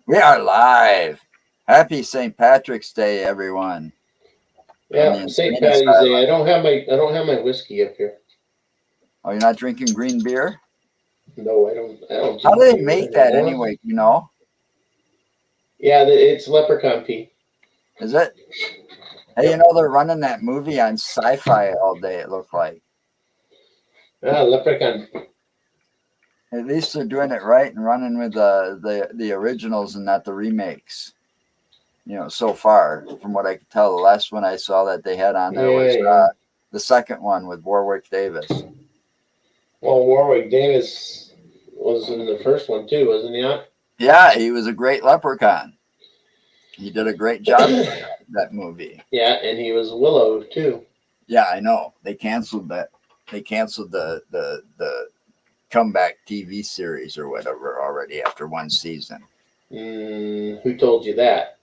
We are live. Happy St. Patrick's Day, everyone. Yeah, St. Patty's Day. I don't have my whiskey up here. Oh, you're not drinking green beer? No, I don't. How do they make that anyway? You know? Yeah, it's leprechaun pee. Is it? Hey, you know they're running that movie on Sci-Fi all day. It looked like. Leprechaun. At least they're doing it right and running with the originals and not the remakes. You know, so far, from what I could tell, the last one I saw that they had on there was the second one with Warwick Davis. Well, Warwick Davis was in the first one too, wasn't he? Not? Yeah, he was a great leprechaun. He did a great job in that movie. Yeah, and he was Willow too. Yeah, I know. They canceled that. They canceled the comeback TV series or whatever already after one season. Who told you that?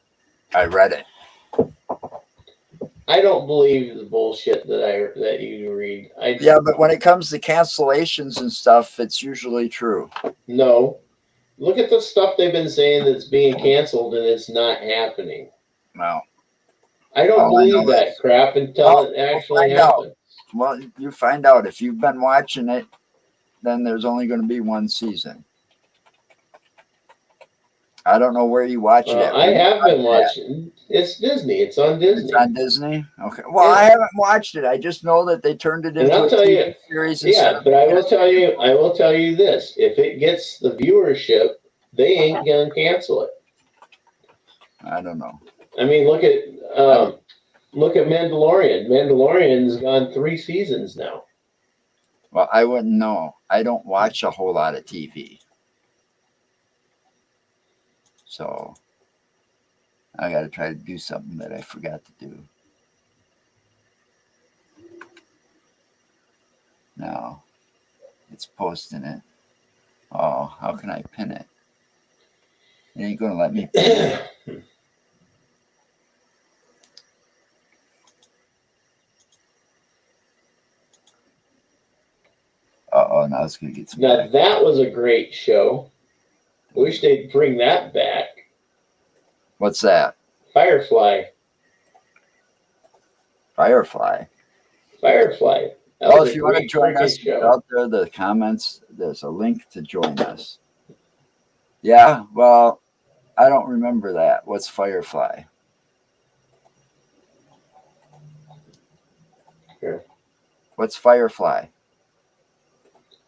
I read it. I don't believe the bullshit that you read. Yeah, but when it comes to cancellations and stuff, it's usually true. No. Look at the stuff they've been saying that's being canceled and it's not happening. Well, I don't believe that crap until it actually happens. Well, you find out. If you've been watching it, then there's only going to be one season. I don't know where you watch it at. I have been watching. It's Disney. It's on Disney. It's on Disney? Okay. Well, I haven't watched it. I just know that they turned it into a TV series. Yeah, but I will tell you this. If it gets the viewership, they ain't going to cancel it. I don't know. I mean, look at Mandalorian. Mandalorian's gone 3 seasons now. Well, I wouldn't know. I don't watch a whole lot of TV. So I got to try to do something that I forgot to do. No, it's posting it. Oh, how can I pin it? It ain't going to let me pin it. Uh-oh, now it's going to get some. Now, that was a great show. I wish they'd bring that back. What's that? Firefly. Firefly. Well, if you want to join us out there, the comments, there's a link to join us. Yeah, well, I don't remember that. What's Firefly? Here. What's Firefly?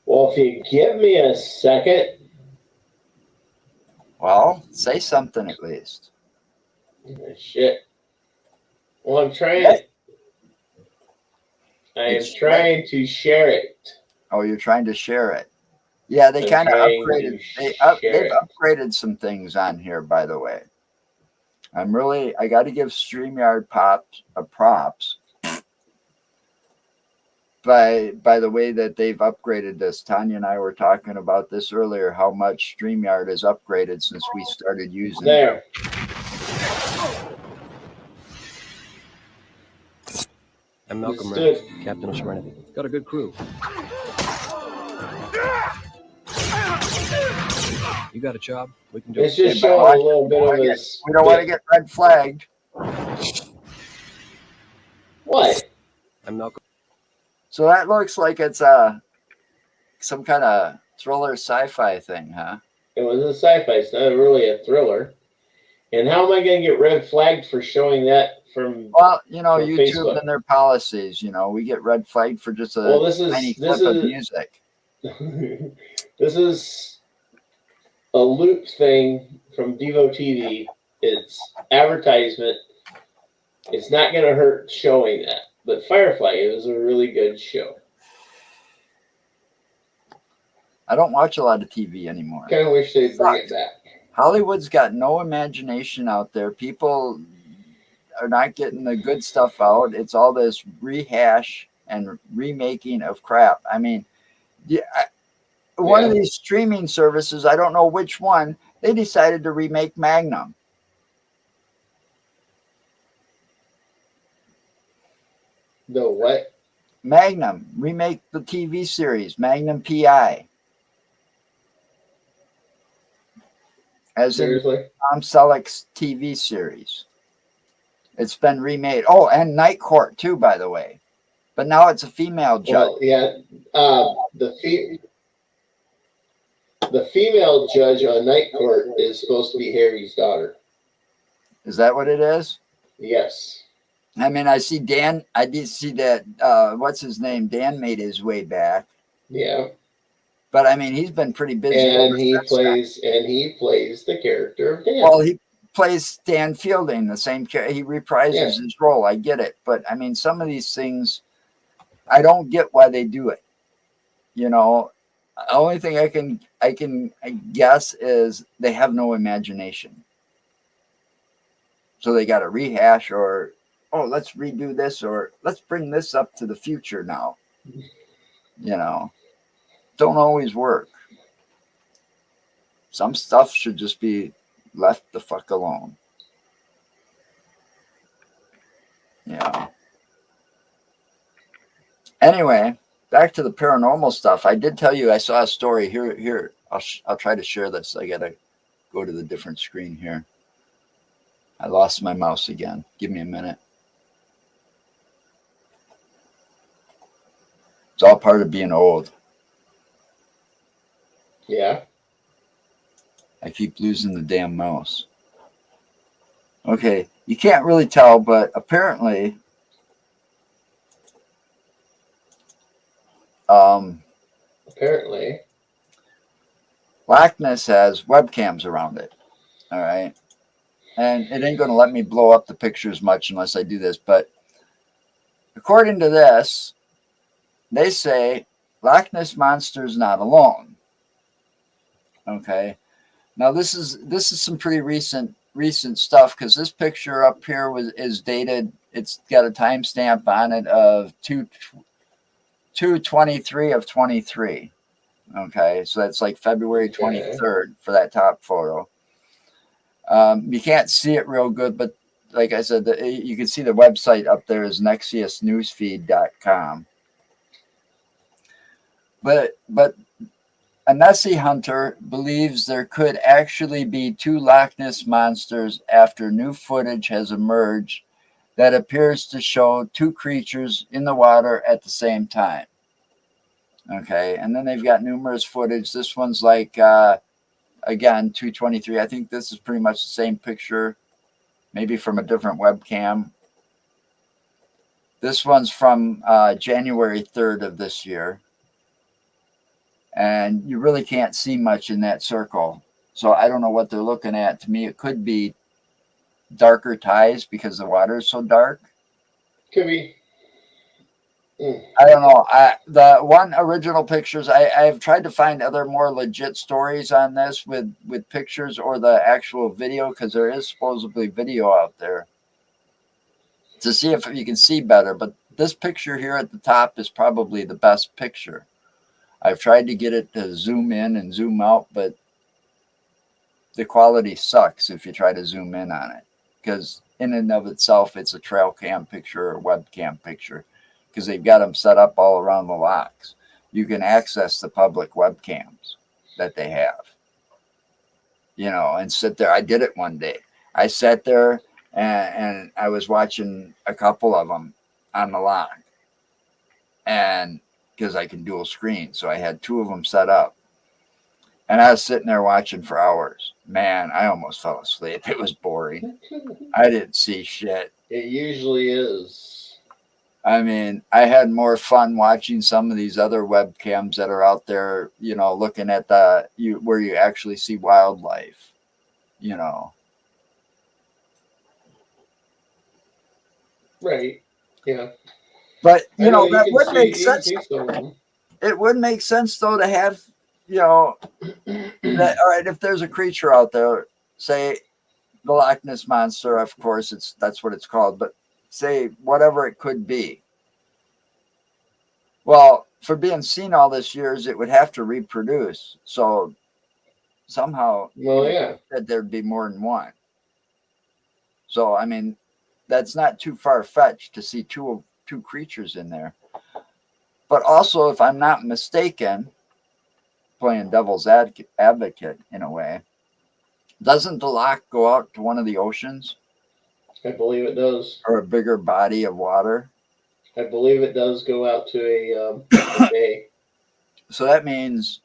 Well, if you give me a second. Well, say something at least. Shit. Well, I'm trying. I'm trying to share it. Oh, you're trying to share it. Yeah, they kind of upgraded. They've upgraded some things on here, by the way. I got to give StreamYard props by the way that they've upgraded this. Tanya and I were talking about this earlier, how much StreamYard has upgraded since we started using it. I'm Malcolm Reynolds, Captain of Serenity. Got a good crew. You got a job? We can do it. It's just showing a little bit of this. We don't want to get red flagged. What? I'm Malcolm. So that looks like it's some kind of thriller sci-fi thing, huh? It was a sci-fi. It's not really a thriller. And how am I going to get red flagged for showing that from? Well, you know, YouTube Facebook and their policies. You know, we get red flagged for just a tiny clip of music. This is a loop thing from Devo TV. It's advertisement. It's not going to hurt showing that. But Firefly is a really good show. I don't watch a lot of TV anymore. Kind of wish they'd bring it back. Hollywood's got no imagination out there. People are not getting the good stuff out. It's all this rehash and remaking of crap. I mean, one of these streaming services, I don't know which one, they decided to remake Magnum. The what? Magnum. Remake the TV series, Magnum P.I. as in Seriously? Tom Selleck's TV series. It's been remade. Oh, and Night Court too, by the way. But now it's a female judge. Well, yeah. The female judge on Night Court is supposed to be Harry's daughter. Is that what it is? Yes. I mean, I see Dan. I did see that. What's his name? Dan made his way back. Yeah. But I mean, he's been pretty busy. And he plays the character of Dan. Well, he plays Dan Fielding, the same character. He reprises his role. I get it, but I mean, some of these things, I don't get why they do it. You know, the only thing I can guess is they have no imagination. So they got to rehash, or let's redo this, or let's bring this up to the future now. You know, don't always work. Some stuff should just be left the fuck alone. Yeah. Anyway, back to the paranormal stuff. I did tell you I saw a story here. I'll try to share this. I gotta go to the different screen here. I lost my mouse again. Give me a minute. It's all part of being old. Yeah. I keep losing the damn mouse. Okay, you can't really tell, but apparently, Loch Ness has webcams around it. All right, and it ain't going to let me blow up the pictures much unless I do this. But according to this, they say Loch Ness Monster's not alone. Okay. Now this is some pretty recent stuff, because this picture up here is dated. It's got a timestamp on it of 2/23 of 23. Okay, so that's like February 23rd for that top photo. You can't see it real good, but like I said, you can see the website up there is nexiusnewsfeed.com. But a Nessie hunter believes there could actually be two Loch Ness monsters after new footage has emerged that appears to show two creatures in the water at the same time. Okay, and then they've got numerous footage. This one's like, again, 2/23. I think this is pretty much the same picture, maybe from a different webcam. This one's from January 3rd of this year. And you really can't see much in that circle. So I don't know what they're looking at. To me, it could be darker tides because the water is so dark. Could be. I don't know. The one original pictures, I've tried to find other more legit stories on this with pictures or the actual video, because there is supposedly video out there to see if you can see better. But this picture here at the top is probably the best picture. I've tried to get it to zoom in and zoom out, but the quality sucks if you try to zoom in on it, because in and of itself, it's a trail cam picture or webcam picture, because they've got them set up all around the locks. You can access the public webcams that they have, you know, and sit there. I did it one day. I sat there and I was watching a couple of them on the lock, and because I can dual screen. So I had two of them set up. And I was sitting there watching for hours. Man, I almost fell asleep. It was boring. I didn't see shit. It usually is. I mean, I had more fun watching some of these other webcams that are out there, you know, looking at where you actually see wildlife, you know. Right. Yeah. But, you know, that would make sense. So. It would make sense, though, to have, you know, that, all right, if there's a creature out there, say the Loch Ness Monster, of course, that's what it's called, but say whatever it could be. Well, for being seen all this years, it would have to reproduce. So somehow, that there'd be more than one. So, I mean, that's not too far-fetched to see two creatures in there. But also, if I'm not mistaken, playing devil's advocate in a way, Doesn't the lock go out to one of the oceans I believe it does. or a bigger body of water? I believe it does go out to a bay. So that means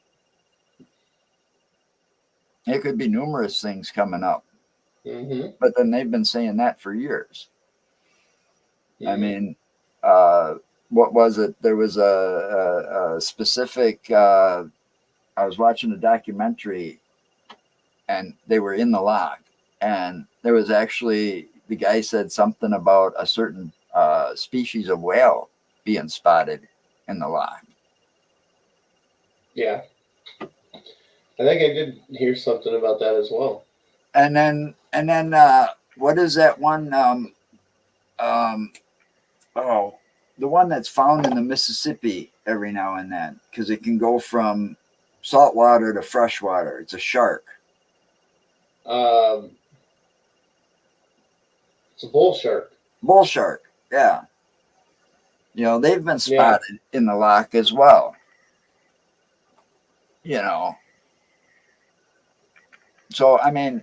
it could be numerous things coming up. Mm-hmm. But then they've been saying that for years. Mm-hmm. I mean, what was it? There was a specific. I was watching a documentary, and they were in the lock, and there was actually the guy said something about a certain species of whale being spotted in the lock. Yeah, I think I did hear something about that as well. And then what is that one? Oh, the one that's found in the Mississippi every now and then, because it can go from saltwater to freshwater. It's a shark. It's a bull shark. Bull shark, yeah. You know, they've been Yeah. spotted in the lock as well. You know. So, I mean,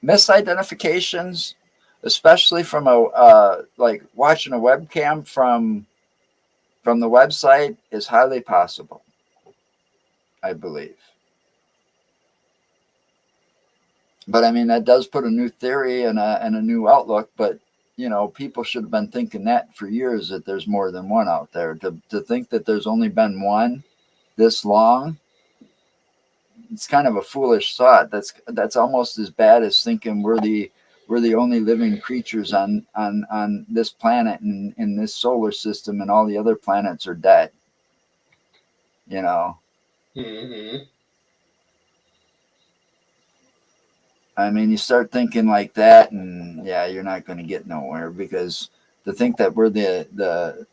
misidentifications, especially from a like watching a webcam from the website, is highly possible, I believe. But I mean, that does put a new theory and a new outlook. But you know, people should have been thinking that for years, that there's more than one out there. To think that there's only been one this long, it's kind of a foolish thought. That's almost as bad as thinking we're the only living creatures on this planet and in this solar system, and all the other planets are dead. You know. Mm-hmm. I mean, you start thinking like that, and yeah, you're not going to get nowhere, because to think that we're the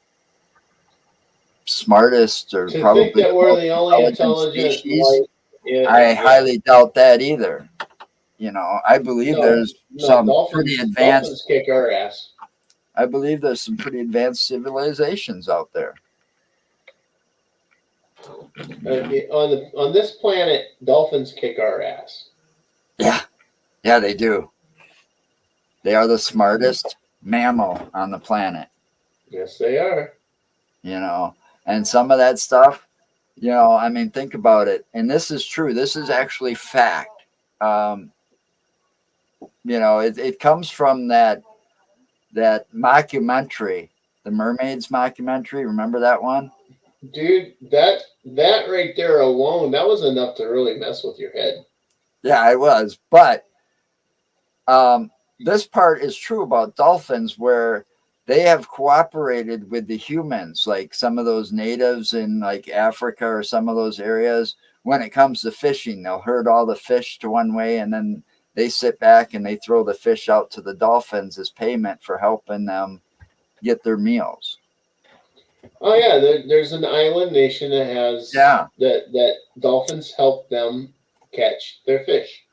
smartest or To probably think that we're the only intelligent species, life, I highly doubt that either. You know, I believe there's some pretty advanced. Dolphins kick our ass. I believe there's some pretty advanced civilizations out there. On this planet, dolphins kick our ass. Yeah, they do. They are the smartest mammal on the planet. Yes, they are. You know, and some of that stuff, you know, I mean, think about it. And this is true. This is actually fact. You know, it comes from that mockumentary, the Mermaids mockumentary. Remember that one? Dude, that right there alone, that was enough to really mess with your head. Yeah, it was. But this part is true about dolphins, where they have cooperated with the humans, like some of those natives in like Africa or some of those areas. When it comes to fishing, they'll herd all the fish to one way, and then they sit back and they throw the fish out to the dolphins as payment for helping them get their meals. Oh yeah, there's an island nation that has that dolphins help them catch their fish.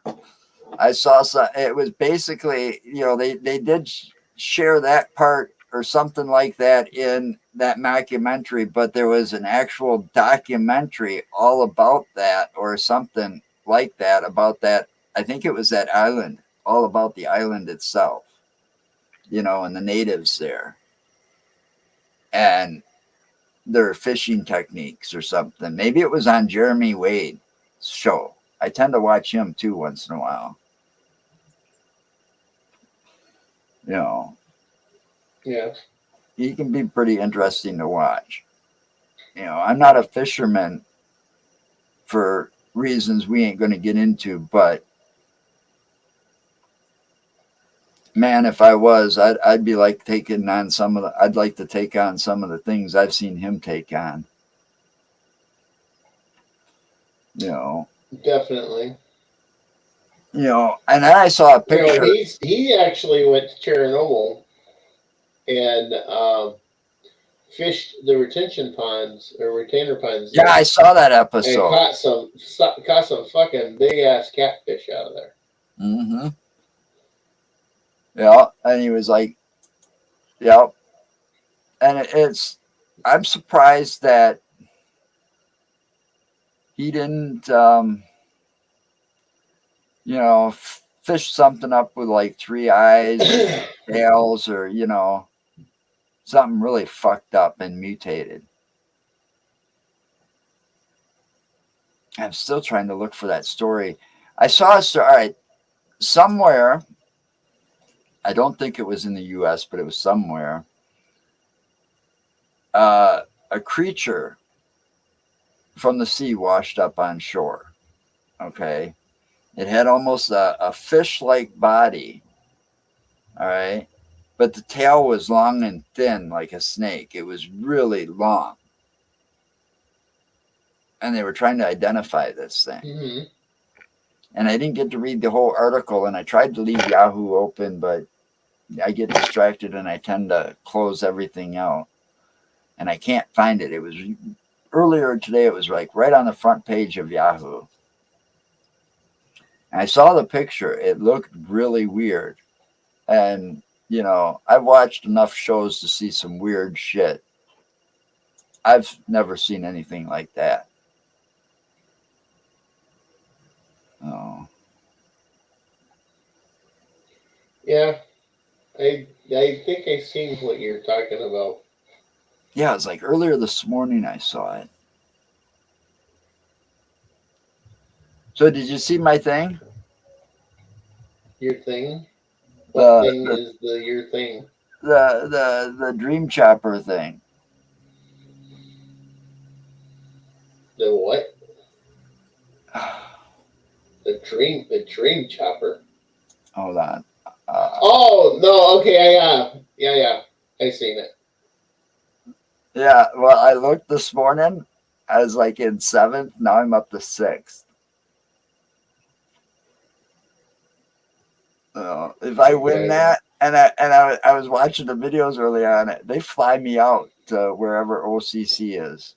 I saw some. It was basically, you know, they did share that part or something like that in that documentary, but there was an actual documentary all about that, or something like that, about that. I think it was that island, all about the island itself, you know, and the natives there and their fishing techniques or something. Maybe it was on Jeremy Wade's show. I tend to watch him too once in a while. You know. Yeah. He can be pretty interesting to watch. You know, I'm not a fisherman for reasons we ain't going to get into, but man, if I was, I'd be like taking on some of the. I'd like to take on some of the things I've seen him take on. You know. Definitely. You know, and then I saw a picture. You know, he actually went to Chernobyl and fished the retention ponds or retainer ponds. Yeah, I saw that episode. And caught some fucking big ass catfish out of there. Mm-hmm. Yeah, and he was like, "Yeah," and I'm surprised that he didn't, you know, fish something up with like 3 eyes, tails, or something really fucked up and mutated. I'm still trying to look for that story. I saw a story. All right, somewhere. I don't think it was in the U.S., but it was somewhere. A creature from the sea washed up on shore. Okay, it had almost a fish-like body. All right, but the tail was long and thin like a snake. It was really long. And they were trying to identify this thing. Mm-hmm. And I didn't get to read the whole article, and I tried to leave Yahoo open, but I get distracted and I tend to close everything out. And I can't find it. It was earlier today, it was like right on the front page of Yahoo. And I saw the picture. It looked really weird. And, I've watched enough shows to see some weird shit. I've never seen anything like that. Oh. Yeah, I think I've seen what you're talking about. Yeah, it was like earlier this morning I saw it. So did you see my thing? Your thing? What thing is your thing? The Dream Chopper thing. The what? The dream chopper. Hold on. Oh no! Okay, yeah. I seen it. Yeah, well, I looked this morning. I was like in 7th. Now I'm up to 6th. If I win that, and I was watching the videos earlier on it, they fly me out to wherever OCC is.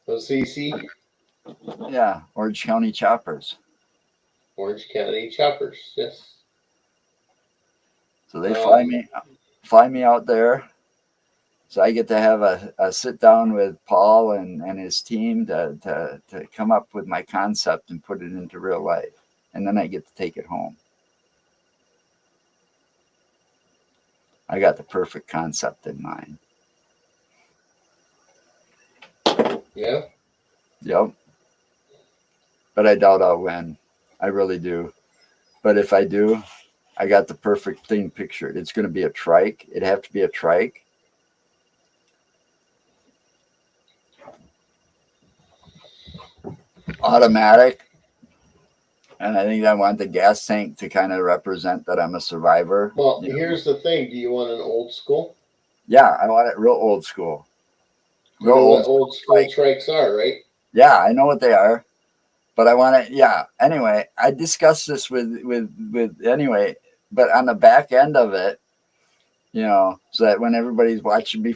OCC? Yeah, Orange County Choppers. Orange County Choppers, yes. So they fly me out there. So I get to have a sit down with Paul and his team to come up with my concept and put it into real life. And then I get to take it home. I got the perfect concept in mind. Yeah? Yep. But I doubt I'll win. I really do. But if I do, I got the perfect thing pictured. It's going to be a trike. It'd have to be a trike. Automatic. And I think I want the gas tank to kind of represent that I'm a survivor. Well, here's the thing. Do you want an old school? Yeah, I want it real old school. You know what old school trikes are, right? Yeah, I know what they are. But I want it, yeah. Anyway, I discussed this with anyway, but on the back end of it, so that when everybody's watching me,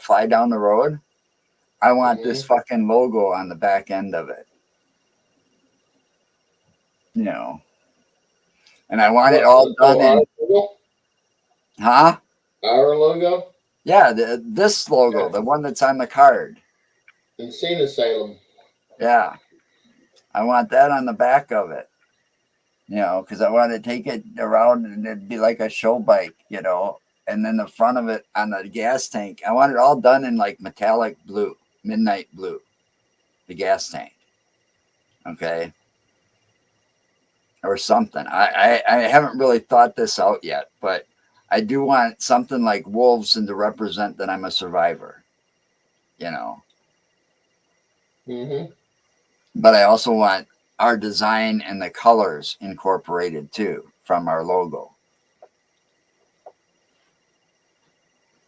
fly down the road, I want this fucking logo on the back end of it. And I want it all done in. Huh? Our logo? Yeah, this logo, the one that's on the card. Insane Asylum. Yeah. I want that on the back of it. Because I want to take it around and it'd be like a show bike, and then the front of it on the gas tank. I want it all done in like metallic blue, midnight blue, the gas tank. Okay. Or something. I haven't really thought this out yet, but I do want something like wolves and to represent that I'm a survivor, But I also want our design and the colors incorporated too from our logo.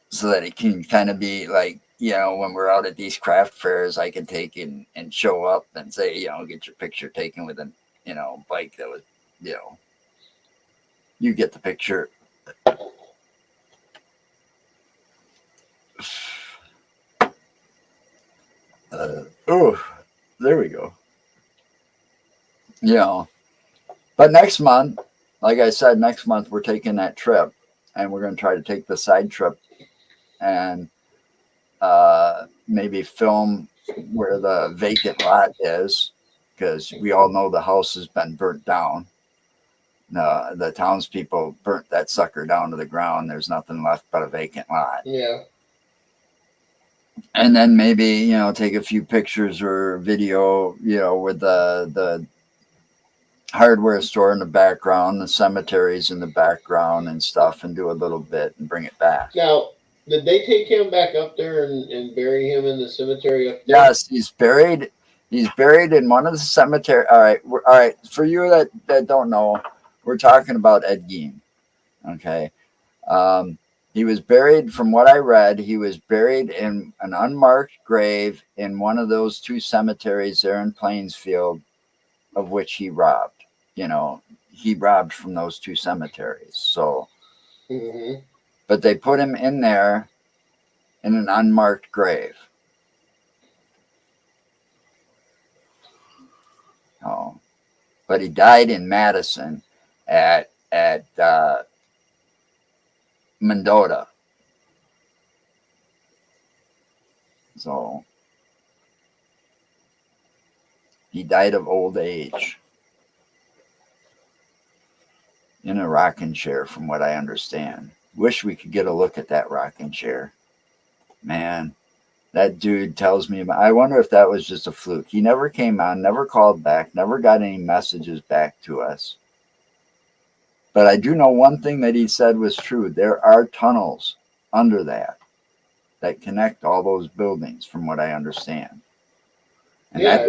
So that it can kind of be like, when we're out at these craft fairs, I can take and show up and say, get your picture taken with a, bike that was, you get the picture. There we go. But next month, like I said, next month we're taking that trip and we're going to try to take the side trip and maybe film where the vacant lot is, because we all know the house has been burnt down. The townspeople burnt that sucker down to the ground. There's nothing left but a vacant lot. Yeah. And then maybe, take a few pictures or video, with the hardware store in the background, the cemeteries in the background and stuff, and do a little bit and bring it back. Now, did they take him back up there and bury him in the cemetery up there? Yes, he's buried. He's buried in one of the cemetery. All right. For you that don't know, we're talking about Ed Gein. Okay. He was buried, from what I read, he was buried in an unmarked grave in one of those two cemeteries there in Plainsfield, of which he robbed. He robbed from those two cemeteries. So, but they put him in there in an unmarked grave. Oh, but he died in Madison at Mendota. So he died of old age in a rocking chair, from what I understand. Wish we could get a look at that rocking chair. Man, that dude tells me, I wonder if that was just a fluke. He never came on, never called back, never got any messages back to us. But I do know one thing that he said was true. There are tunnels under that connect all those buildings, from what I understand. And yeah,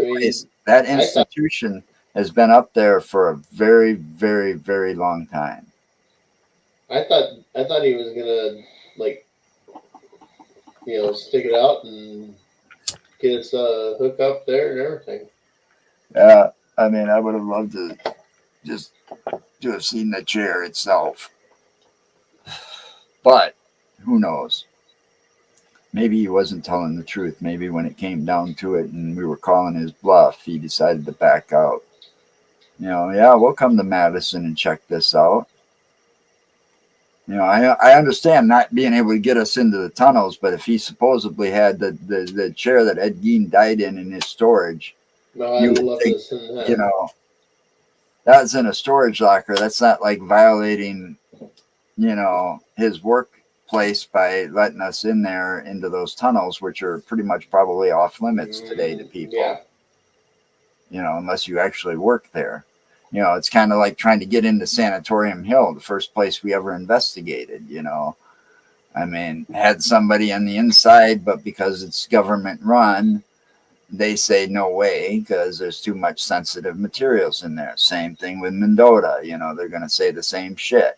that institution has been up there for a very, very, very long time. I thought he was gonna stick it out and get us hook up there and everything. Yeah, I would have loved to have seen the chair itself. But who knows? Maybe he wasn't telling the truth. Maybe when it came down to it and we were calling his bluff, he decided to back out. We'll come to Madison and check this out. I understand not being able to get us into the tunnels, but if he supposedly had the chair that Ed Gein died in his storage, I love this. That's in a storage locker. That's not like violating, his workplace by letting us in there into those tunnels, which are pretty much probably off limits today to people. Yeah. Unless you actually work there. It's kind of like trying to get into Sanatorium Hill, the first place we ever investigated, had somebody on the inside, but because it's government run, they say no way because there's too much sensitive materials in there. Same thing with Mendota. They're going to say the same shit,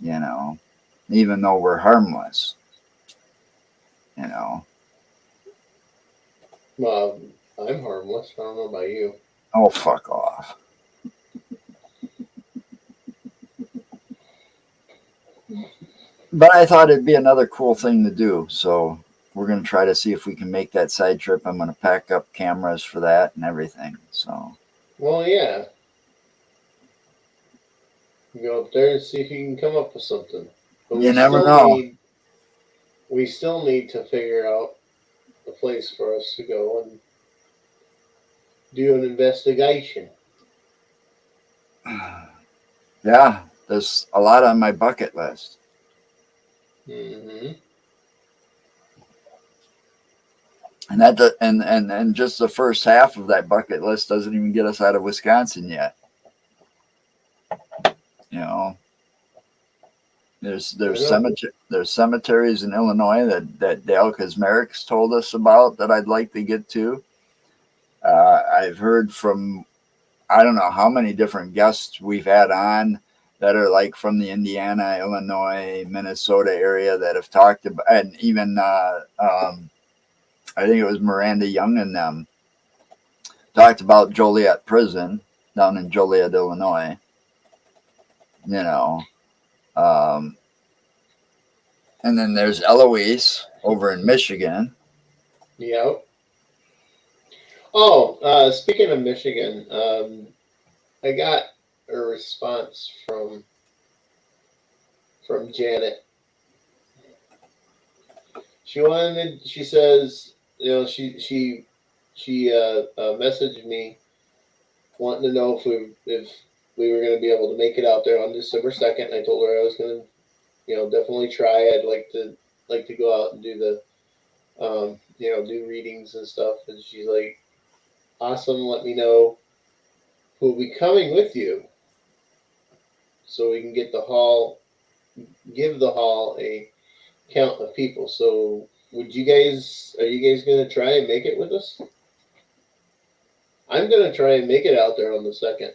even though we're harmless, Well, I'm harmless. I don't know about you. Oh, fuck off. But I thought it'd be another cool thing to do. So we're going to try to see if we can make that side trip. I'm going to pack up cameras for that and everything. So. Well, yeah. Go up there and see if you can come up with something. But you never know. We still need to figure out a place for us to go and do an investigation. Yeah, there's a lot on my bucket list. Mm-hmm. And just the first half of that bucket list doesn't even get us out of Wisconsin yet. There's cemeteries in Illinois that Dale Kazmarik's told us about that I'd like to get to. I've heard from, I don't know how many different guests we've had on that are like from the Indiana, Illinois, Minnesota area that have talked about, and even I think it was Miranda Young and them talked about Joliet Prison down in Joliet, Illinois. And then there's Eloise over in Michigan. Yep. Oh, speaking of Michigan, I got a response from Janet. She says, she messaged me wanting to know if we were going to be able to make it out there on December 2nd. I told her I was going to, definitely try. I'd like to go out and do the do readings and stuff. And she's like, awesome. Let me know who will be coming with you, so we can give the hall a count of people. So are you guys going to try and make it with us? I'm going to try and make it out there on the 2nd.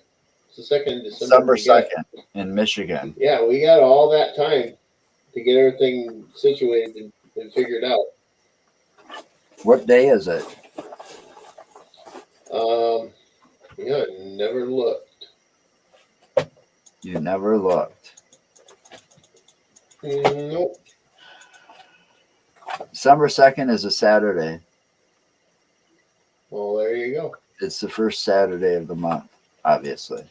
It's the 2nd of December. December 2nd in Michigan. Yeah, we got all that time to get everything situated and figured out. What day is it? I never looked. You never looked. Nope. December 2nd is a Saturday. Well, there you go. It's the first Saturday of the month, obviously.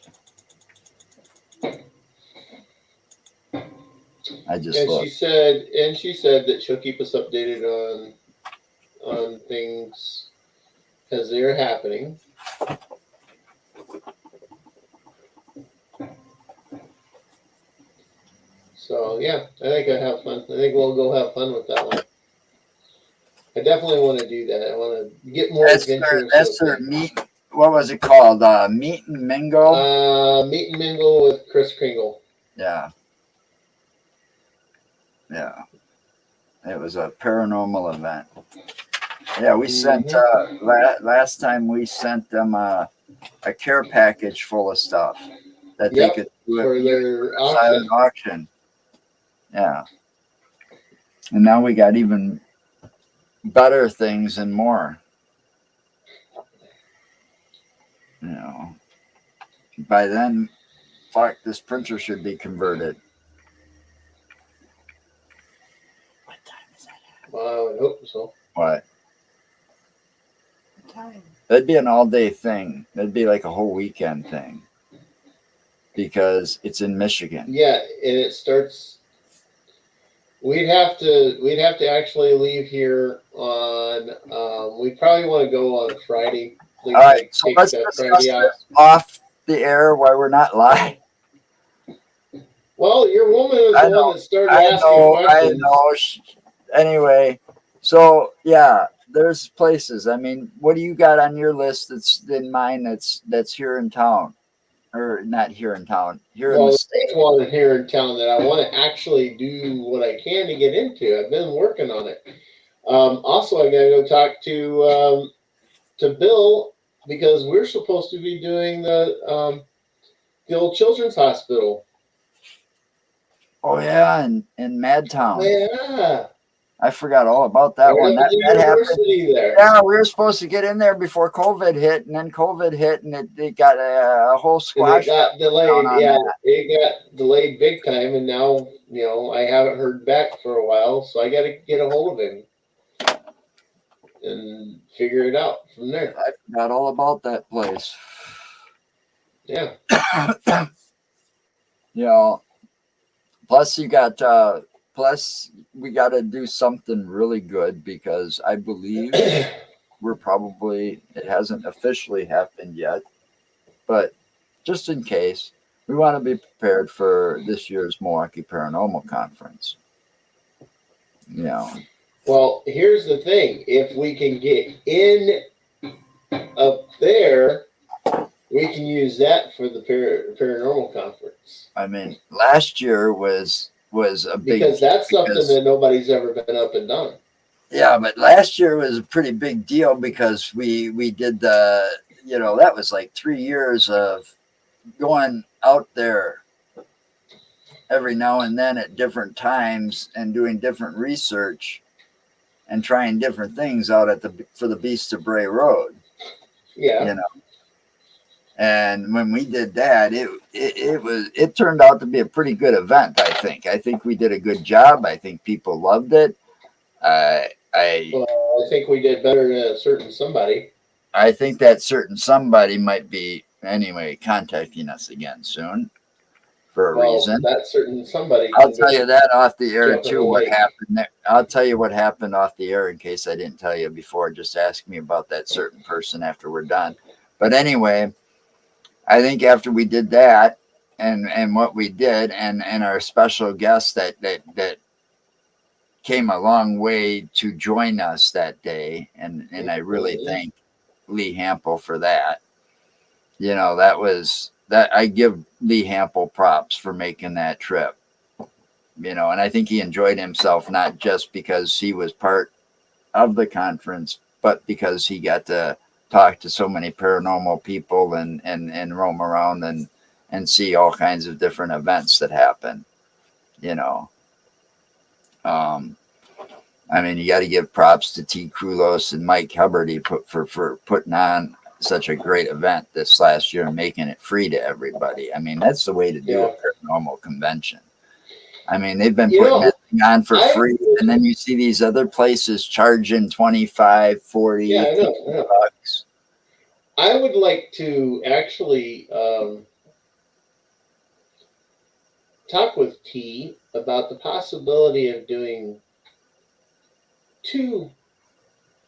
I just looked. She said that she'll keep us updated on things as they're happening. So yeah, I think I have fun. I think we'll go have fun with that one. I definitely want to do that. I want to get more adventurous. That's their meet. What was it called? Meet and Mingle. Meet and Mingle with Chris Kringle. Yeah. Yeah. It was a paranormal event. Yeah, we sent last time we sent them a care package full of stuff that they could do for their silent auction. Yeah. And now we got even better things and more. By then, fuck, this printer should be converted. What time is that at? Well, I would hope so. What? Time. That'd be an all-day thing. That'd be like a whole weekend thing. Because it's in Michigan. Yeah, and it starts. We'd have to actually leave here on. We probably want to go on Friday. All right, so let's discuss this off the air while we're not live. Well, your woman was the one that started asking questions. I know. Anyway, so yeah, there's places. I mean, what do you got on your list that's in mine that's here in town? Or not here in town, here in the state. There's one here in town that I want to actually do what I can to get into. I've been working on it. Also, I got to go talk to Bill, because we're supposed to be doing the old children's hospital. Oh yeah, in Madtown. Yeah. I forgot all about that one. That happened. There. Yeah, we were supposed to get in there before COVID hit, and then COVID hit, and it got a whole squash. It got delayed. Yeah, it got delayed big time, and now I haven't heard back for a while, so I got to get a hold of him and figure it out from there. I forgot all about that place. Yeah. Plus you got. Plus, we got to do something really good, because I believe it hasn't officially happened yet, but just in case, we want to be prepared for this year's Milwaukee Paranormal Conference. Well, here's the thing. If we can get in up there, we can use that for the Paranormal Conference. I mean, last year was a big, because that's something that nobody's ever been up and done. Yeah, but last year was a pretty big deal, because we did that was like 3 years of going out there every now and then at different times and doing different research and trying different things out for the Beast of Bray Road. Yeah. And when we did that, it turned out to be a pretty good event. I think we did a good job. I think people loved it. I think we did better than a certain somebody. I think that certain somebody might be contacting us again soon. for a reason. That's certain somebody. I'll tell you that off the air jump in too. the What lake. happened there? I'll tell you what happened off the air in case I didn't tell you before. Just ask me about that certain person after we're done. But anyway, I think after we did that and what we did and our special guest that came a long way to join us that day, and I really thank Lee Hample for that. You know, that I give Lee Hample props for making that trip. You know, and I think he enjoyed himself not just because he was part of the conference, but because he got to talk to so many paranormal people and roam around and see all kinds of different events that happen. You know, I mean, you got to give props to T. Krulos and Mike Hubbard for putting on such a great event this last year and making it free to everybody. I mean, that's the way to do a paranormal convention. I mean, they've been putting that thing on for free, and then you see these other places charging 25, 40, Yeah, I know, bucks. I would like to actually talk with T about the possibility of doing 2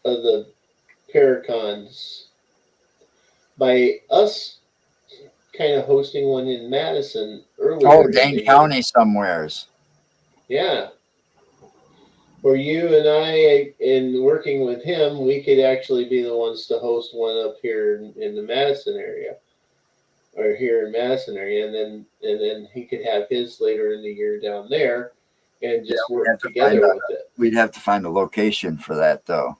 of the Paracons by us kind of hosting one in Madison earlier. Oh, Dane County somewheres. Yeah. Where you and I, in working with him, we could actually be the ones to host one up here in the Madison area, or here in Madison area, and then he could have his later in the year down there, and just work together with it. We'd have to find a location for that, though.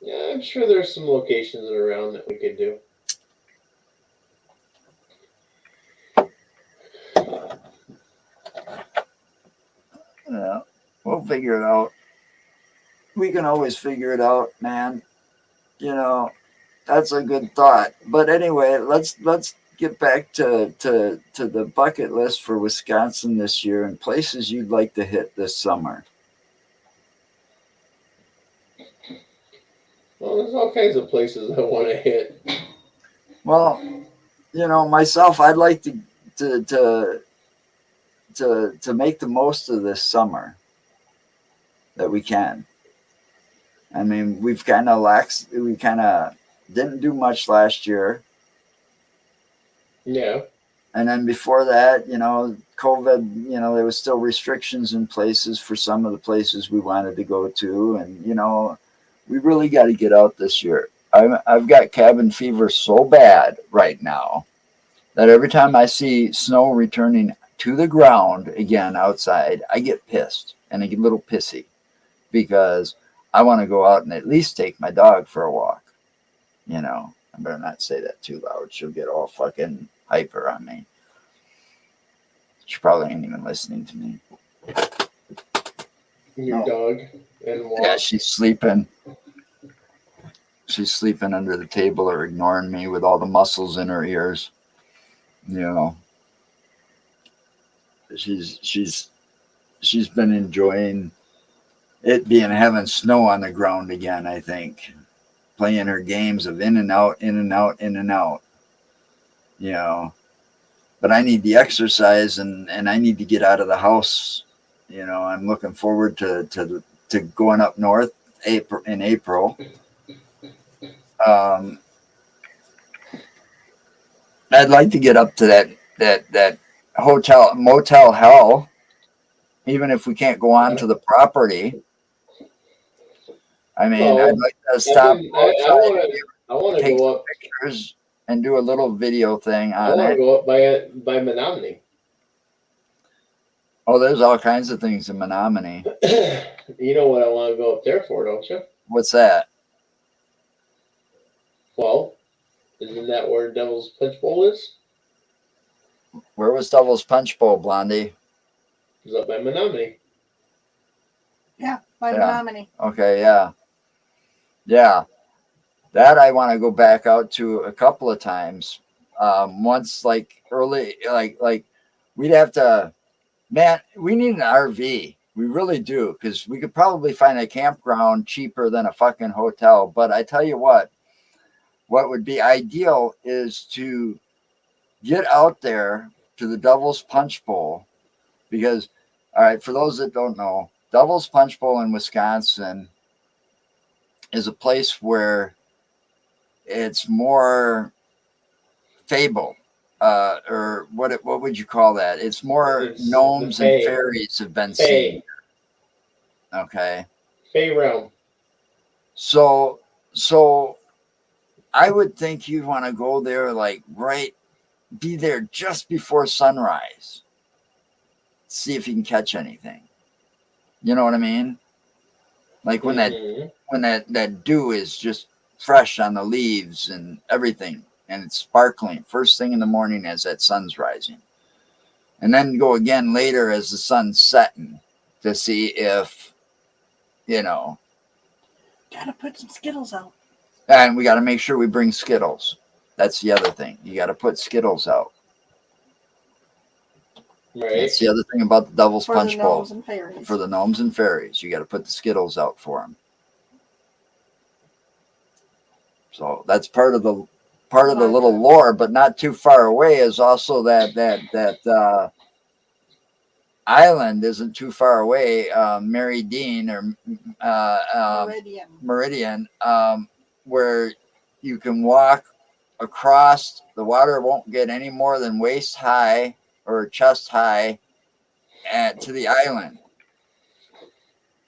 Yeah, I'm sure there's some locations around that we could do. Yeah, we'll figure it out. We can always figure it out, man. You know, that's a good thought. But anyway, let's get back to the bucket list for Wisconsin this year and places you'd like to hit this summer. Well, there's all kinds of places I want to hit. Well, you know, myself, I'd like to make the most of this summer that we can. I mean, we kind of didn't do much last year. Yeah. And then before that, you know, COVID, you know, there was still restrictions in places for some of the places we wanted to go to. And, you know, we really got to get out this year. I've got cabin fever so bad right now that every time I see snow returning to the ground again outside, I get pissed and I get a little pissy because I want to go out and at least take my dog for a walk. You know, I better not say that too loud. She'll get all fucking hyper on me. She probably ain't even listening to me. Your dog and walk. Yeah, she's sleeping. She's sleeping under the table or ignoring me with all the muscles in her ears. You know, she's been enjoying it being having snow on the ground again, I think. Playing her games of in and out, in and out, in and out. You know. But I need the exercise and I need to get out of the house. You know, I'm looking forward to going up north in April. I'd like to get up to that motel hell, even if we can't go on to the property. I mean, I'd like to stop outside, I want to take go up pictures and do a little video thing on it. I want to go up by Menominee. Oh, there's all kinds of things in Menominee. You know what I want to go up there for, don't you? What's that? Well, isn't that where Devil's Punch Bowl is? Where was Devil's Punch Bowl, Blondie? It's up by Menominee. Yeah, by Menominee. Okay, yeah. Yeah. That I want to go back out to a couple of times. Once like early, like we'd have to, man, we need an RV. We really do, because we could probably find a campground cheaper than a fucking hotel. But I tell you what would be ideal is to get out there to the Devil's Punch Bowl because, all right, for those that don't know, Devil's Punch Bowl in Wisconsin is a place where it's more fable, or what would you call that? It's more It's gnomes and Fae. fairies have been Fae. seen. Okay. Fey realm. So I would think you'd want to go there like be there just before sunrise. See if you can catch anything. You know what I mean? Like when that dew is just fresh on the leaves and everything, and it's sparkling first thing in the morning as that sun's rising. And then go again later as the sun's setting to see if, Gotta put some Skittles out. and we got to make sure we bring Skittles. That's the other thing. You got to put Skittles out. Right. That's the other thing about the Devil's For Punch the Bowl. gnomes and fairies. For the gnomes and fairies, you got to put the Skittles out for them. So that's part of the little lore, but not too far away is also that island isn't too far away. Mary Dean or Meridian, where you can walk across. The water won't get any more than waist high or chest high to the island.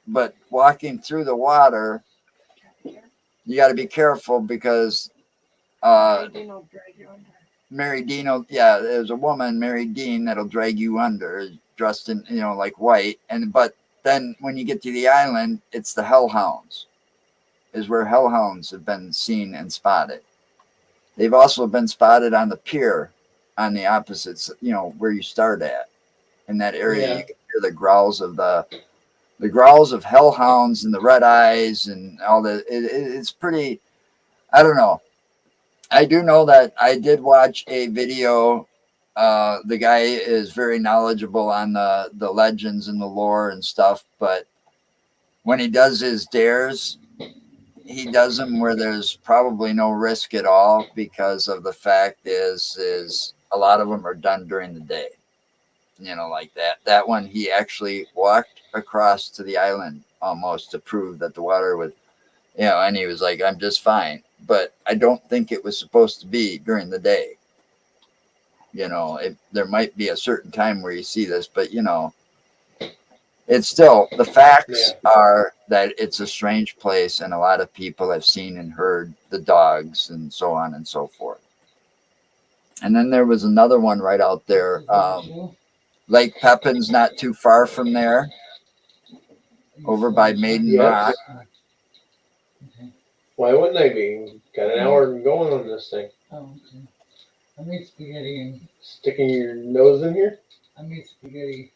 But walking through the water, you got to be careful because Mary Dean, there's a woman, Mary Dean, that'll drag you under, dressed in, like white. But then when you get to the island, it's the hellhounds, is where hellhounds have been seen and spotted. They've also been spotted on the pier on the opposites, where you start at. In that area, you can hear the growls of hellhounds and the red eyes and all that. It's pretty, I don't know. I do know that I did watch a video. The guy is very knowledgeable on the legends and the lore and stuff, but when he does his dares, he does them where there's probably no risk at all, because of the fact is a lot of them are done during the day. Like that one, he actually walked across to the island almost to prove that the water would, and he was like, I'm just fine. But I don't think it was supposed to be during the day. There might be a certain time where you see this, but it's still, the facts are that it's a strange place, and a lot of people have seen and heard the dogs and so on and so forth. And then there was another one right out there. Lake Pepin's not too far from there, over by Maiden Rock. Why wouldn't I be? Got an hour going on this thing. Oh, okay. I made spaghetti and Sticking your nose in here? I made spaghetti.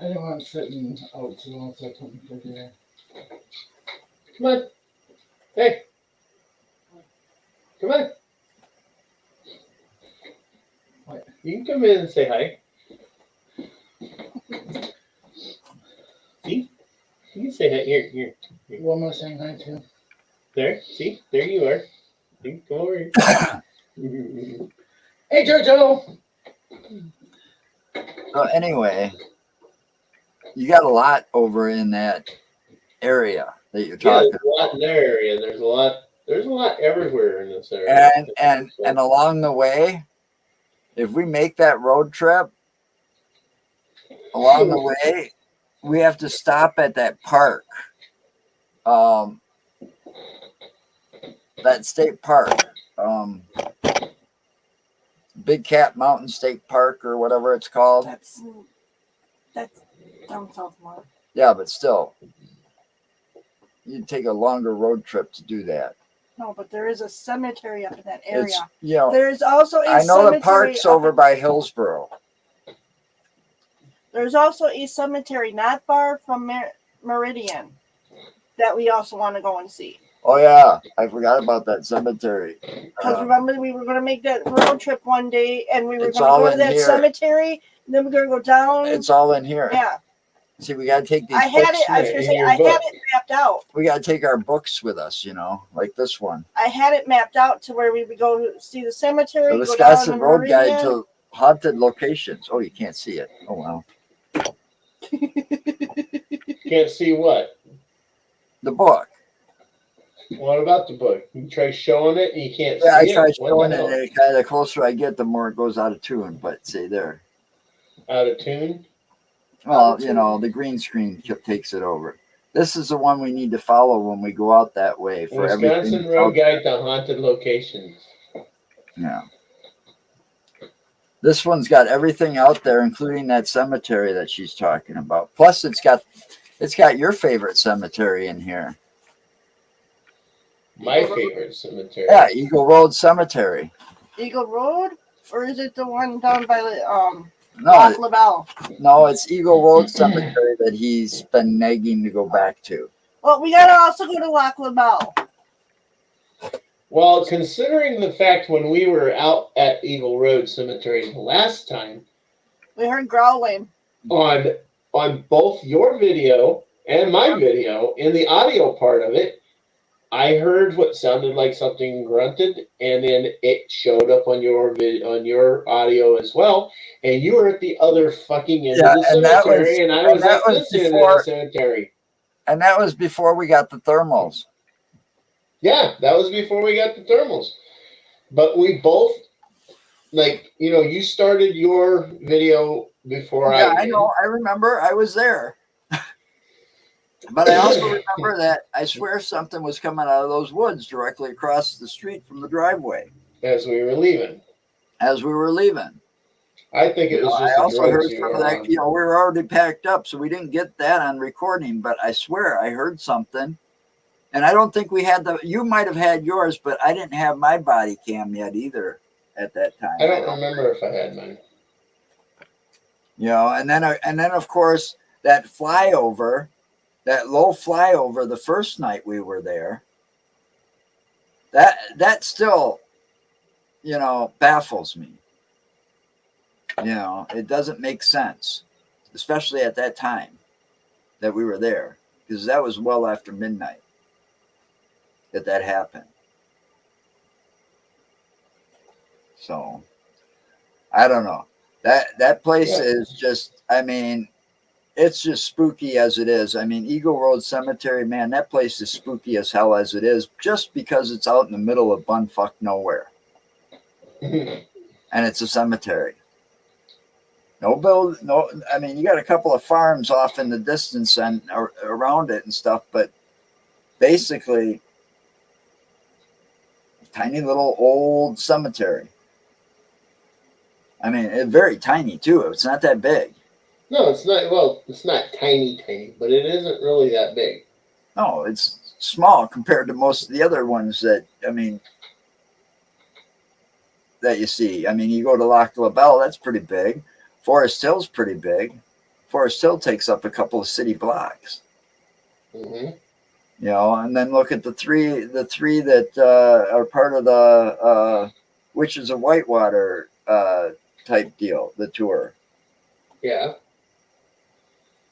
I didn't want it sitting out too long, so I put it in the refrigerator. Come on. Hey. Come on. What? You can come in and say hi. See? You can say hi. Here. What am I saying hi to? There. See? There you are. You can come over here. Hey, Jojo! So anyway, you got a lot over in that area that you're talking There's a lot in their area. There's a lot everywhere in this area. and along the way, if we make that road trip, along the way, we have to stop at that park, that state park, Big Cat Mountain State Park or whatever it's called. That's down south more. Yeah, but still, you'd take a longer road trip to do that. No, but there is a cemetery up in that area. It's, There's also a I know cemetery the park's over by Hillsboro. There's also a cemetery not far from Meridian that we also want to go and see. Oh yeah, I forgot about that cemetery. Because remember, we were going to make that road trip one day, and we were going It's to all go to in that here. cemetery, and then we're going to go down. It's all in here. Yeah, See, we got to take these I had books. it. I was going to say, your I had book. it mapped out. We got to take our books with us, like this one. I had it mapped out to where we would go see the cemetery. The go down Wisconsin to Road Guide Meridian. haunted locations. Oh, you can't see it. Oh wow. Can't see what? The book. What about the book? You try showing it and you can't Yeah, I see tried it? What showing the it, hell? and kind of the closer I get, the more it goes out of tune. But see there. Out of tune? Well, you know, the green screen takes it over. This is the one we need to follow when we go out that way for everything. Wisconsin Road Guide to Haunted Locations. Yeah. This one's got everything out there, including that cemetery that she's talking about. Plus, it's got your favorite cemetery in here. My favorite cemetery. Yeah, Eagle Road Cemetery. Eagle Road, or is it the one down by No, Loch LaBelle? no, it's Eagle Road Cemetery that he's been nagging to go back to. Well, we gotta also go to Loch LaBelle. Well, considering the fact when we were out at Eagle Road Cemetery the last time, We heard growling. on both your video and my video, in the audio part of it, I heard what sounded like something grunted, and then it showed up on your on your audio as well. And you were at the other fucking end of the cemetery, and I was at this end of the cemetery. And that was before we got the thermals. Yeah, that was before we got the thermals. But we both, like, you know, you started your video before I did. I know. I remember. I was there. But I also remember that I swear something was coming out of those woods directly across the street from the driveway. As we were leaving. I think it was just I also heard you some of were that. on. You know, we were already packed up, so we didn't get that on recording. But I swear I heard something. And I don't think we had you might have had yours, but I didn't have my body cam yet either at that time. I don't remember if I had mine. You know, and then of course that flyover, that low flyover the first night we were there, that still, you know, baffles me. You know, it doesn't make sense, especially at that time that we were there, because that was well after midnight that happened. So I don't know. That place is just, I mean, it's just spooky as it is. I mean, Eagle Road Cemetery, man, that place is spooky as hell as it is, just because it's out in the middle of bumfuck nowhere. And it's a cemetery. No, I mean, you got a couple of farms off in the distance and around it and stuff, but basically, tiny little old cemetery. I mean, it's very tiny too. It's not that big. No, it's not. Well, it's not tiny, but it isn't really that big. No, it's small compared to most of the other ones that, I mean, that you see. I mean, you go to Loch LaBelle, that's pretty big. Forest Hill's pretty big. Forest Hill takes up a couple of city blocks. Mm-hmm. You know, and then look at the three that are part of the Witches of Whitewater type deal, the tour. Yeah.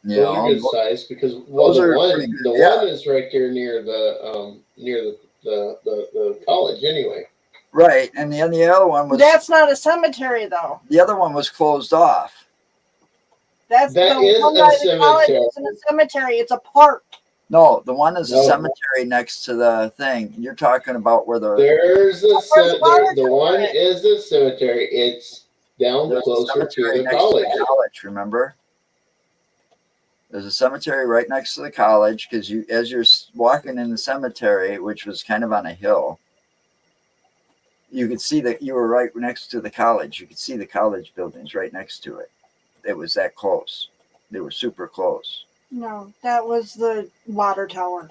You those know, are good size because the one is right there near the college anyway. Right, and the other one was. That's not a cemetery, though. The other one was closed off. That is a college isn't a cemetery; it's a park. No, the one is a cemetery next to the thing. You're talking about where there's the one is a cemetery. It's down closer to the college. Remember? There's a cemetery right next to the college because as you're walking in the cemetery, which was kind of on a hill, you could see that you were right next to the college. You could see the college buildings right next to it. It was that close. They were super close. No, that was the water tower.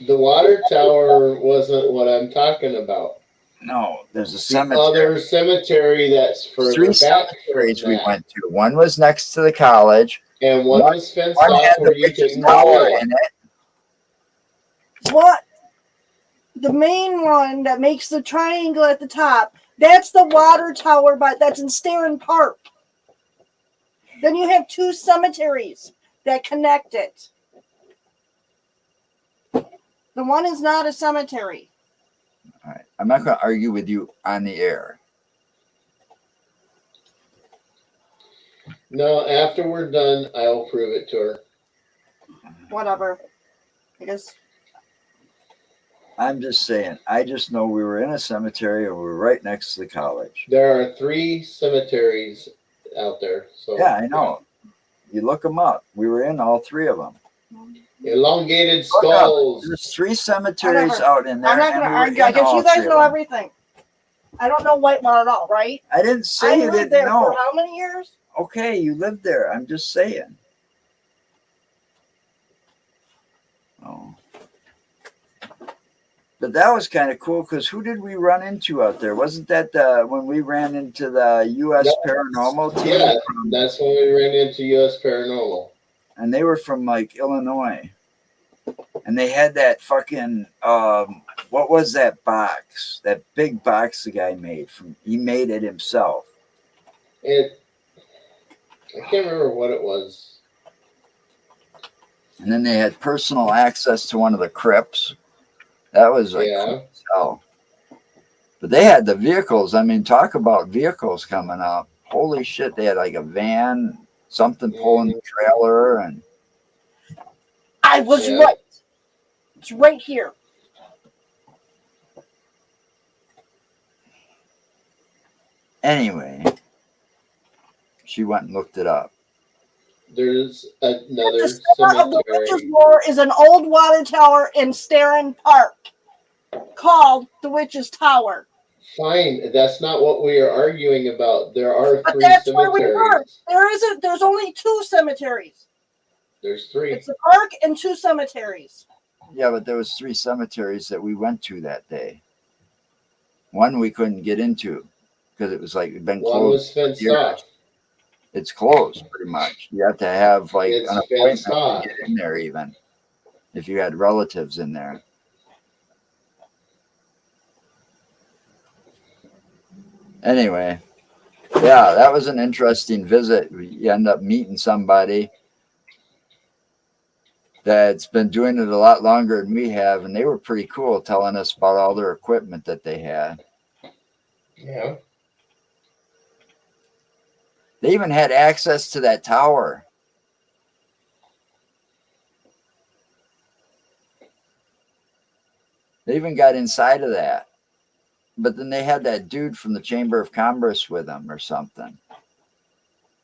The water tower wasn't what I'm talking about. No, there's a cemetery. Other cemetery that's further three back cemeteries we went to. One was next to the college, and one was fenced off where you couldn't go in it. What? The main one that makes the triangle at the top. That's the water tower, but that's in Starin Park. Then you have two cemeteries that connect it. The one is not a cemetery. All right. I'm not going to argue with you on the air. No, after we're done, I'll prove it to her. Whatever. I guess. I'm just saying. I just know we were in a cemetery and we were right next to the college. There are 3 cemeteries out there. So Yeah, I know. You look them up. We were in all 3 of them. Elongated Look up. skulls. There's 3 cemeteries Whatever. out in there. I'm not going to argue. I guess you guys know everything. I don't know Whitemore at all, right? I didn't say you lived didn't there know. for how many years? Okay, you lived there. I'm just saying. Oh. But that was kind of cool because who did we run into out there? Wasn't that when we ran into the U.S. Paranormal team? Yeah, that's when we ran into U.S. Paranormal. And they were from like Illinois. And they had that fucking, what was that box? That big box the guy made. He made it himself. I can't remember what it was. And then they had personal access to one of the crypts. That was like cool as hell. But they had the vehicles. I mean, talk about vehicles coming up. Holy shit, they had like a van, something pulling the trailer, and I was right. It's right here. anyway, she went and looked it up. There's another The center of the cemetery. Witch's War is an old water tower in Starin Park called the Witch's Tower. Fine, that's not what we are arguing about. There are But 3 that's cemeteries. where we were. There's only 2 cemeteries. There's 3. It's a park and 2 cemeteries. Yeah, but there was 3 cemeteries that we went to that day. One we couldn't get into because it was like it'd been closed. One was fenced off. It's closed pretty much. You have to have like It's an appointment fenced off. to get in there, even if you had relatives in there. Anyway, yeah, that was an interesting visit. You end up meeting somebody that's been doing it a lot longer than we have, and they were pretty cool telling us about all their equipment that they had. Yeah. They even had access to that tower. They even got inside of that. But then they had that dude from the Chamber of Commerce with them or something.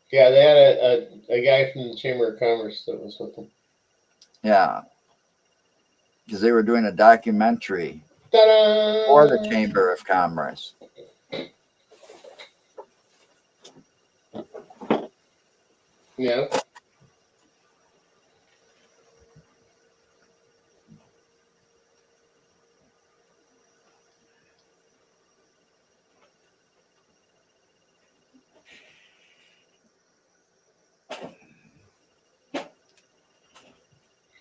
Yeah, they had a guy from the Chamber of Commerce that was with them. Yeah. Because they were doing a documentary Ta-da! for the Chamber of Commerce. Yeah.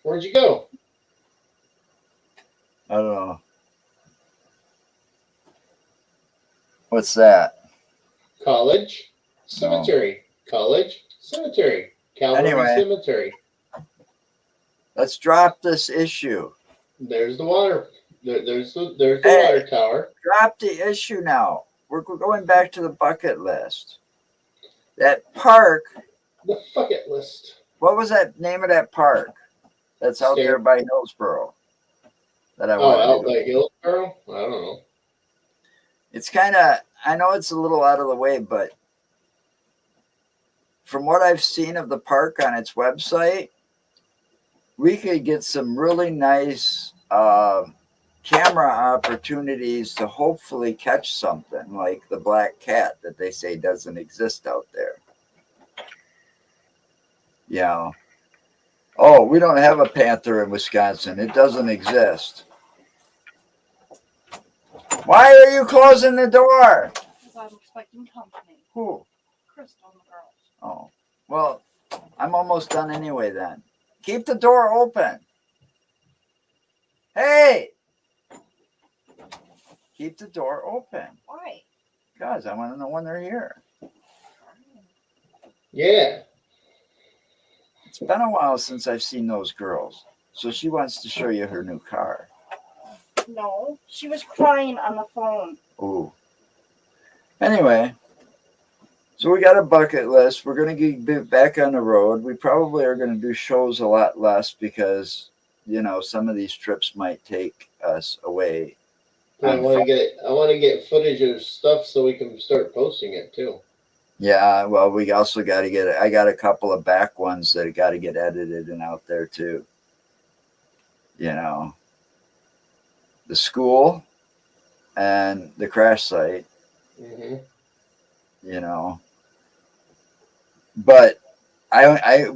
Where'd you go? I don't know. What's that? College Cemetery. College Cemetery. Calvary Anyway. Cemetery. Let's drop this issue. There's the water. There's the water tower. Drop the issue now. We're going back to the bucket list. That park. The bucket list. What was that name of that park? That's out there by Hillsboro. That I wanted out to go. by Hillsboro? I don't know. It's kind of, I know it's a little out of the way, but from what I've seen of the park on its website, we could get some really nice camera opportunities to hopefully catch something like the black cat that they say doesn't exist out there. Yeah. Oh, we don't have a panther in Wisconsin. It doesn't exist. Why are you closing the door? Because I'm expecting company. Who? Crystal and the girls. Oh, well, I'm almost done anyway then. Keep the door open. Hey! Keep the door open. Why? Because I want to know when they're here. Yeah. It's been a while since I've seen those girls. So she wants to show you her new car. No, she was crying on the phone. Ooh. Anyway, So we got a bucket list. We're going to get back on the road. We probably are going to do shows a lot less because, you know, some of these trips might take us away. But I want to get footage of stuff so we can start posting it too. Yeah, well, we also got to get it. I got a couple of back ones that got to get edited and out there too. You know, the school and the crash site. Mm-hmm. You know, but I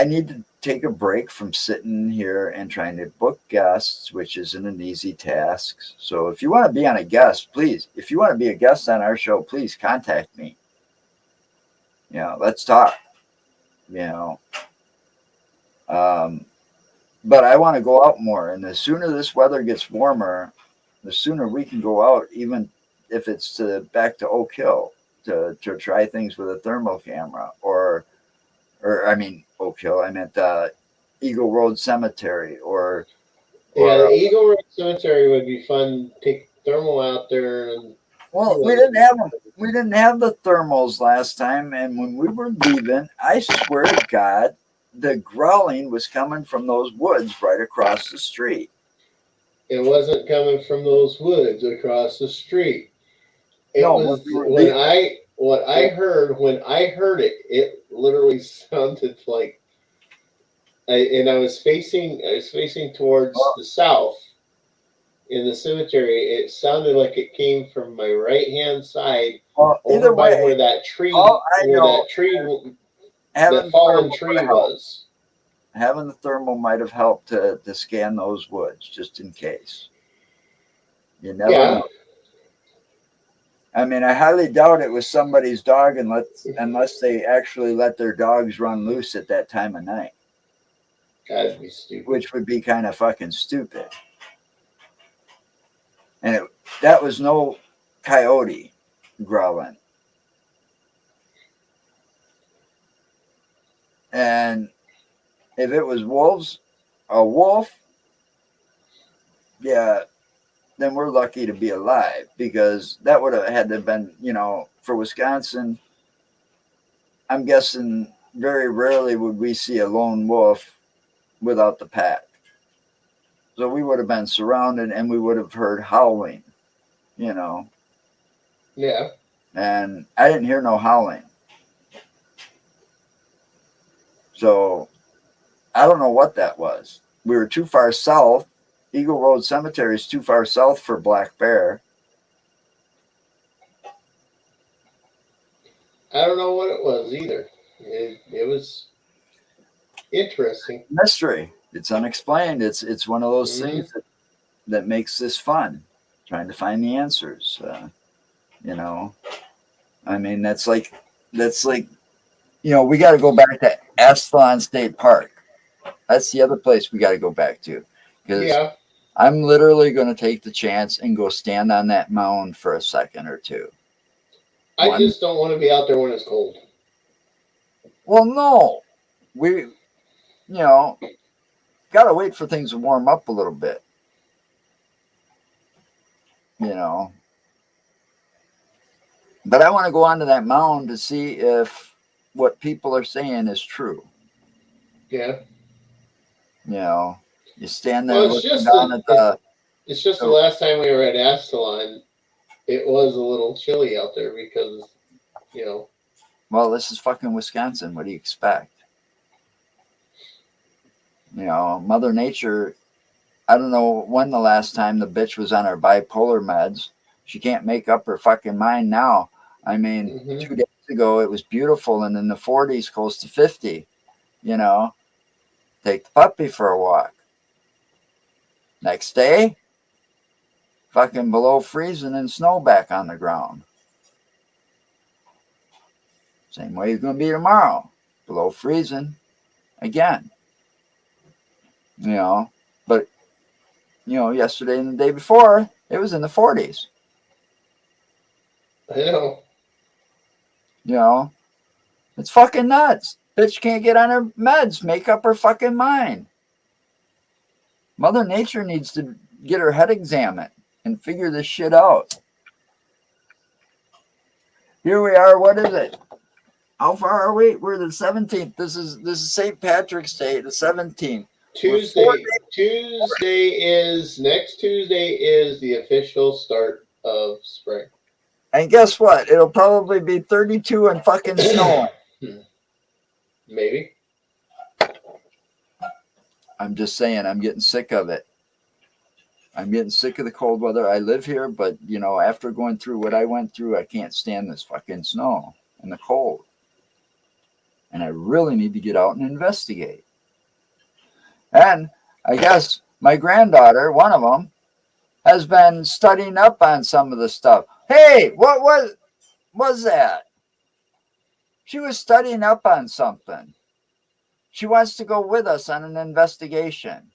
need to take a break from sitting here and trying to book guests, which isn't an easy task. So if you want to be on a guest, please, if you want to be a guest on our show, please contact me. You know, let's talk. You know, but I want to go out more, and the sooner this weather gets warmer, the sooner we can go out, even if it's back to Oak Hill to try things with a thermal camera, or I mean Oak Hill, I meant Eagle Road Cemetery, or yeah, the Eagle Road Cemetery would be fun. Take thermal out there and. Well, we didn't have them. We didn't have the thermals last time, and when we were leaving, I swear to God, the growling was coming from those woods right across the street. It wasn't coming from those woods across the street. It No, was we what I heard when I heard it. It literally sounded like, I was facing towards the south in the cemetery. It sounded like it came from my right hand side, over by where that tree, that fallen tree was. Having the thermal might have helped to scan those woods just in case. You never know. I mean, I highly doubt it was somebody's dog unless they actually let their dogs run loose at that time of night. That'd be stupid. Which would be kind of fucking stupid. And that was no coyote growling. And if it was a wolf, yeah, then we're lucky to be alive, because that would have had to have been, you know, for Wisconsin, I'm guessing very rarely would we see a lone wolf without the pack. So we would have been surrounded and we would have heard howling, you know. Yeah. And I didn't hear no howling. So I don't know what that was. We were too far south. Eagle Road Cemetery is too far south for black bear. I don't know what it was either. It was interesting. Mystery. It's unexplained. It's one of those things that makes this fun, trying to find the answers. You know, I mean, that's like, you know, we got to go back to Asylum State Park. That's the other place we got to go back to, because I'm literally going to take the chance and go stand on that mound for a second or two. I just don't want to be out there when it's cold. Well, no, you know, got to wait for things to warm up a little bit. You know, but I want to go onto that mound to see if what people are saying is true. Yeah. You know, you stand there looking down at the. It's just the last time we were at Asylum, it was a little chilly out there because, you know. Well, this is fucking Wisconsin. What do you expect? You know, Mother Nature, I don't know when the last time the bitch was on her bipolar meds. She can't make up her fucking mind now. I mean, 2 days ago, it was beautiful and in the 40s, close to 50. You know, take the puppy for a walk. Next day, fucking below freezing and snow back on the ground. Same way it's going to be tomorrow. Below freezing again. You know, but, you know, yesterday and the day before, it was in the 40s. I know. You know, it's fucking nuts. Bitch can't get on her meds, make up her fucking mind. Mother Nature needs to get her head examined and figure this shit out. Here we are. What is it? How far are we? We're the 17th. This is St. Patrick's Day, the 17th. Next Tuesday is the official start of spring. And guess what? It'll probably be 32 and fucking snowing. Maybe. I'm just saying, I'm getting sick of it. I'm getting sick of the cold weather. I live here, but you know, after going through what I went through, I can't stand this fucking snow and the cold. And I really need to get out and investigate. And I guess my granddaughter, one of them, has been studying up on some of the stuff. Hey, what was that? She was studying up on something. She wants to go with us on an investigation.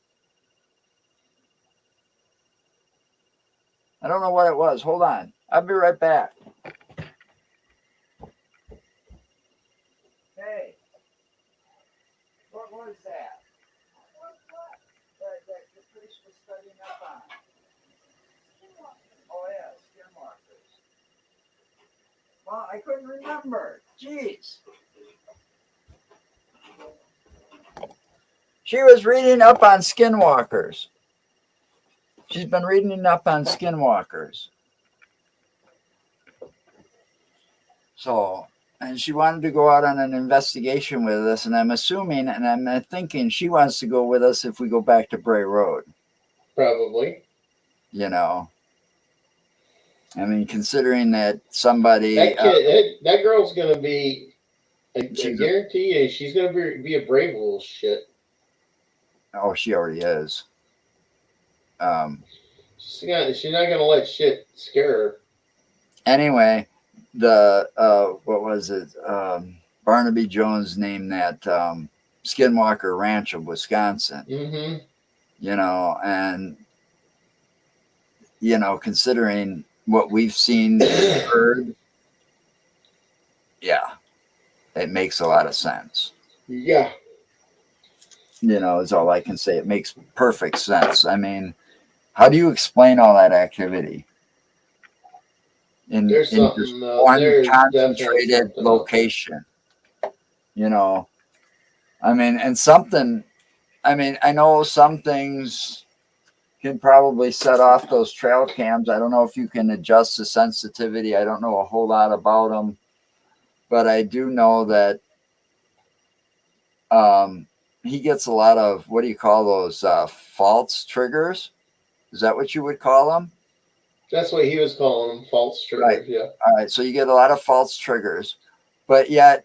I don't know what it was. Hold on. I'll be right back. Hey, what was that? That the priest was studying up on. Oh, yeah, skinwalkers. Well, I couldn't remember. Jeez. She was reading up on skinwalkers. She's been reading up on skinwalkers. So, and she wanted to go out on an investigation with us, and I'm assuming, and I'm thinking she wants to go with us if we go back to Bray Road. Probably. You know, I mean, considering that somebody... That girl's going to be, I guarantee you, she's going to be a brave little shit. Oh, she already is. She's not going to let shit scare her. Anyway, the what was it? Barnaby Jones named that Skinwalker Ranch of Wisconsin. Mm-hmm. You know, and you know, considering what we've seen and heard, yeah, it makes a lot of sense. Yeah. You know, is all I can say. It makes perfect sense. I mean, how do you explain all that activity in just one concentrated location? You know, I mean, and something, I mean, I know some things can probably set off those trail cams. I don't know if you can adjust the sensitivity. I don't know a whole lot about them, but I do know that he gets a lot of, what do you call those, false triggers? Is that what you would call them? That's what he was calling them, false triggers. Right. Yeah. All right. So you get a lot of false triggers, but yet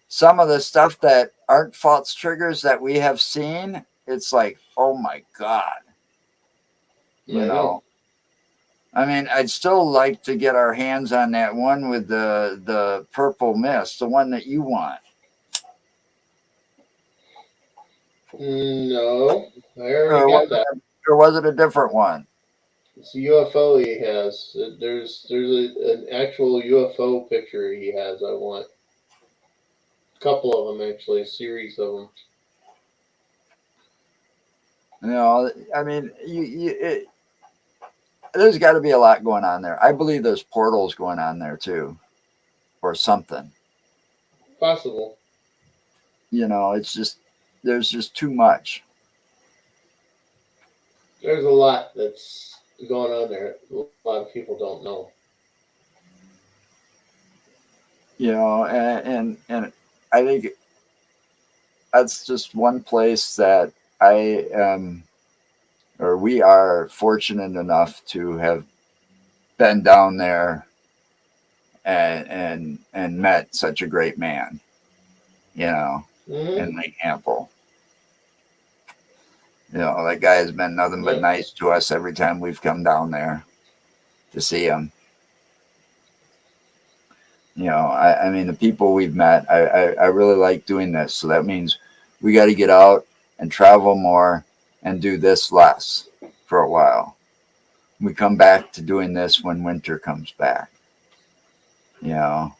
some of the stuff that aren't false triggers that we have seen, it's like, oh my God. You know. I mean, I'd still like to get our hands on that one with the purple mist, the one that you want. No, I already got that. Or was it a different one? It's a UFO he has. There's an actual UFO picture he has. I want a couple of them, actually, a series of them. You know, I mean, there's got to be a lot going on there. I believe there's portals going on there too, or something. Possible. You know, it's just, there's just too much. There's a lot that's going on there. A lot of people don't know. You know, and I think that's just one place that I am, or we are fortunate enough to have been down there and met such a great man, you know, in Lake Ample. You know, that guy has been nothing but nice to us every time we've come down there to see him. You know, I mean, the people we've met, I really like doing this. So that means we got to get out and travel more and do this less for a while. We come back to doing this when winter comes back. You know,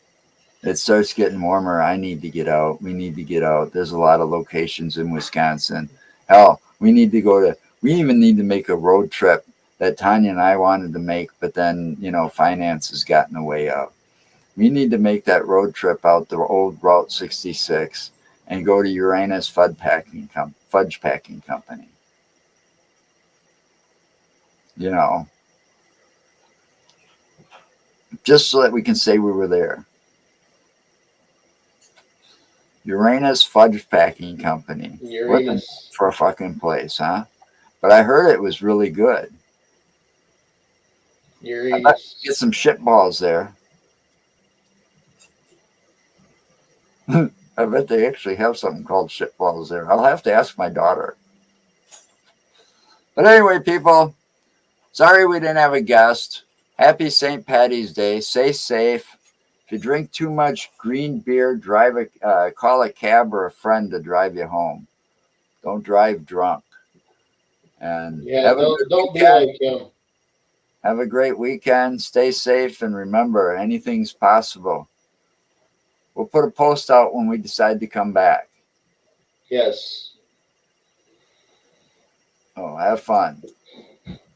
it starts getting warmer. I need to get out. We need to get out. There's a lot of locations in Wisconsin. Hell, we even need to make a road trip that Tanya and I wanted to make, but then, you know, finances got in the way of. We need to make that road trip out the old Route 66 and go to Uranus Fudge Packing Company. You know, just so that we can say we were there. Uranus Fudge Packing Company. What Uranus. for a fucking place, huh? But I heard it was really good. Uranus. Get some shit balls there. I bet they actually have something called shit balls there. I'll have to ask my daughter. But anyway, people, sorry we didn't have a guest. Happy St. Patty's Day. Stay safe. If you drink too much green beer, call a cab or a friend to drive you home. Don't drive drunk. And Yeah, don't be like him. Have a great weekend. Stay safe, and remember, anything's possible. We'll put a post out when we decide to come back. Yes. Oh, have fun.